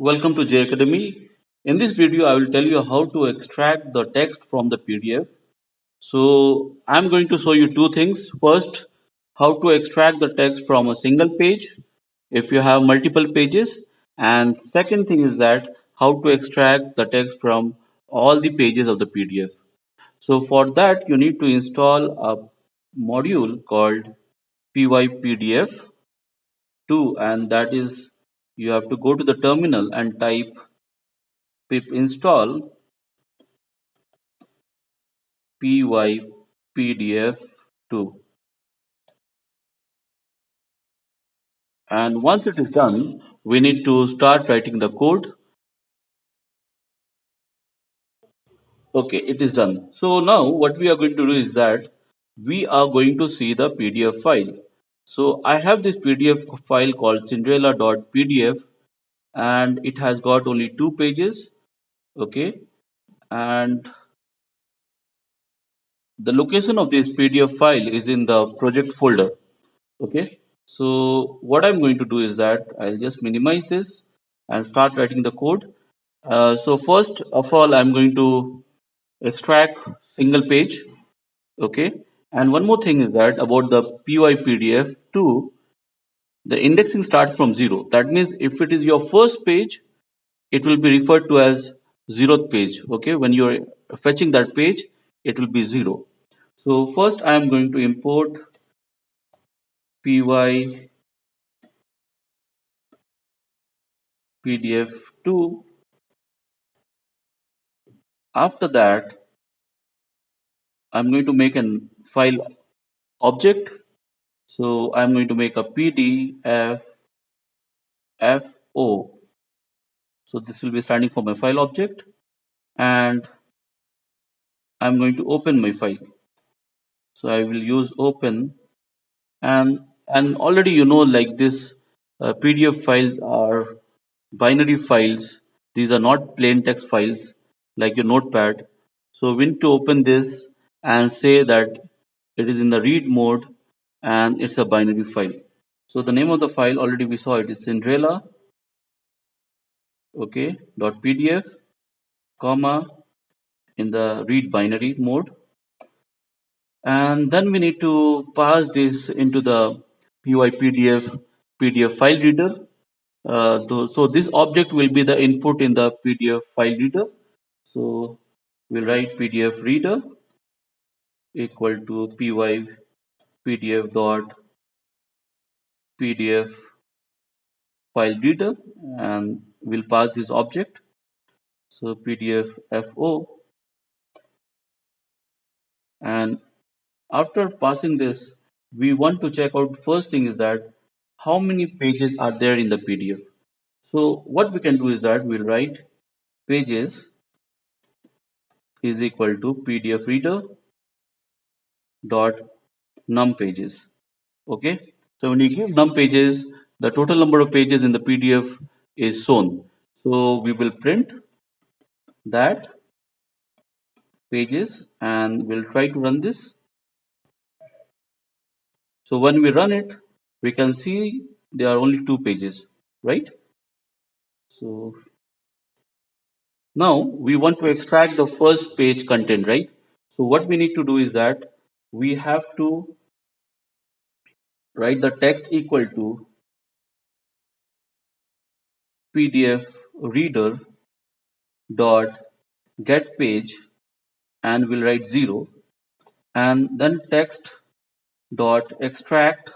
Welcome to J Academy. In this video, I will tell you how to extract the text from the PDF. So, I'm going to show you two things. First, how to extract the text from a single page if you have multiple pages. And second thing is that how to extract the text from all the pages of the PDF. So, for that, you need to install a module called PYPDF2, and that is you have to go to the terminal and type pip install pypdf2, and once it is done we need to start writing the code. Okay, it is done. So now what we are going to do is that we are going to see the PDF file. So I have this PDF file called cinderella.pdf, and it has got only two pages. Okay, and the location of this PDF file is in the project folder. Okay, so what I'm going to do is that I'll just minimize this and start writing the code. So first of all, I'm going to extract single page. Okay, and one more thing is that about the PYPDF2, the indexing starts from 0. That means if it is your first page, it will be referred to as zeroth page. Okay, when you're fetching that page, it will be 0. So first I am going to import PYPDF2. After that, I'm going to make a file object. So I'm going to make a PDFFO. So this will be standing for my file object, and I'm going to open my file. So I will use open, and already like this PDF files are binary files. These are not plain text files like your notepad. So we need to open this and say that it is in the read mode and it's a binary file. So the name of the file already we saw, it is Cinderella, okay, .pdf, comma, in the read binary mode, and then we need to pass this into the PYPDF PDF file reader. So this object will be the input in the PDF file reader. So we'll write PDF reader equal to PYPDF dot PDF file reader, and we'll pass this object. So PDF FO, and after passing this, we want to check out first thing is that how many pages are there in the PDF. So what we can do is that we'll write pages is equal to PDF reader dot num pages. Okay. So when you give num pages, the total number of pages in the PDF is shown. So we will print that pages and we'll try to run this. So when we run it, we can see there are only two pages, right? So now we want to extract the first page content, right? So what we need to do is that we have to write the text equal to PDF reader dot get page, and we'll write 0, and then text dot extract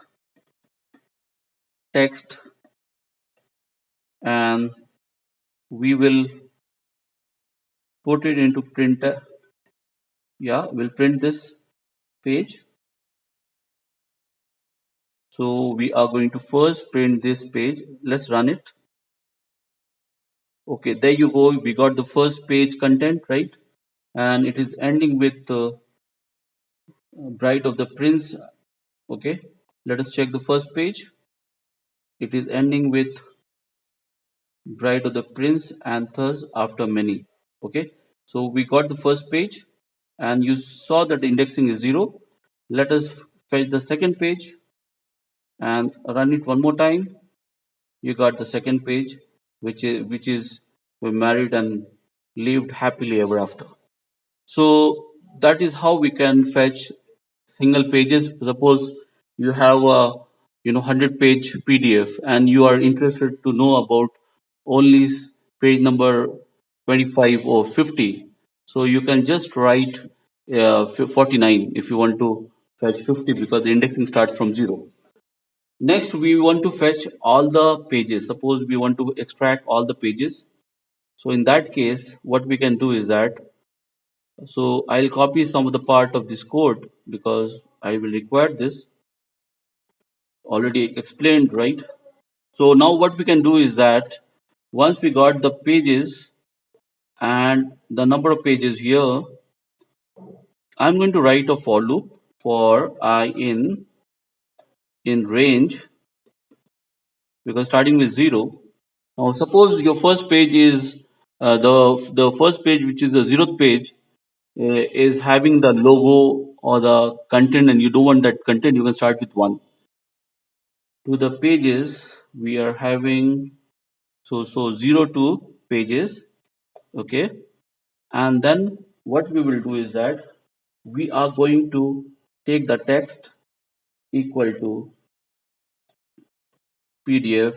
text, and we will put it into printer. Yeah, we'll print this page. So we are going to first print this page. Let's run it. Okay, there you go. We got the first page content, right? And it is ending with Bride of the Prince. Okay, let us check the first page. It is ending with Bride of the Prince and thus after many. Okay, so we got the first page, and you saw that the indexing is 0. Let us fetch the second page and run it one more time. You got the second page. which is were married and lived happily ever after. So that is how we can fetch single pages. Suppose you have a 100-page PDF and you are interested to know about only page number 25 or 50. So you can just write 49 if you want to fetch 50, because the indexing starts from 0. Next, we want to fetch all the pages. Suppose we want to extract all the pages. So in that case, what we can do is that, so I'll copy some of the part of this code because I will require this, already explained, right? So now what we can do is that once we got the pages and the number of pages here, I'm going to write a for loop for I in range, because starting with 0. Now suppose your first page is the first page, which is the 0th page, is having the logo or the content, and you don't want that content, you can start with 1. To the pages we are having, so 0 to pages, okay. And then what we will do is that we are going to take the text equal to PDF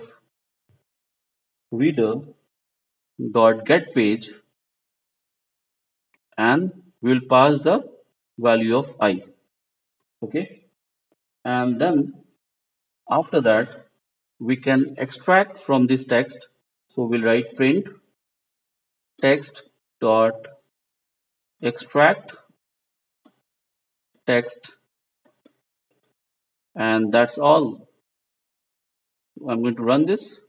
reader dot get page, and we will pass the value of I, okay. And then after that we can extract from this text. So we'll write print text dot extract text, and that's all. I'm going to run this.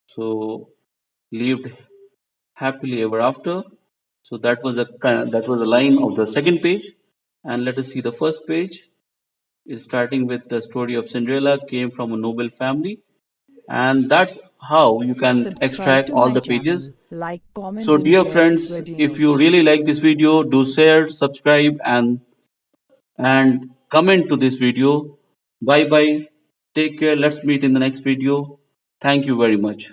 So lived happily ever after. So that was a line of the second page, and let us see the first page. Is starting with the story of Cinderella came from a noble family, and that's how you can Subscribe extract to all my the pages. channel, like, comment So and dear share this friends, if you video. really like this video, do share, subscribe, and comment to this video. Bye bye. Take care. Let's meet in the next video. Thank you very much.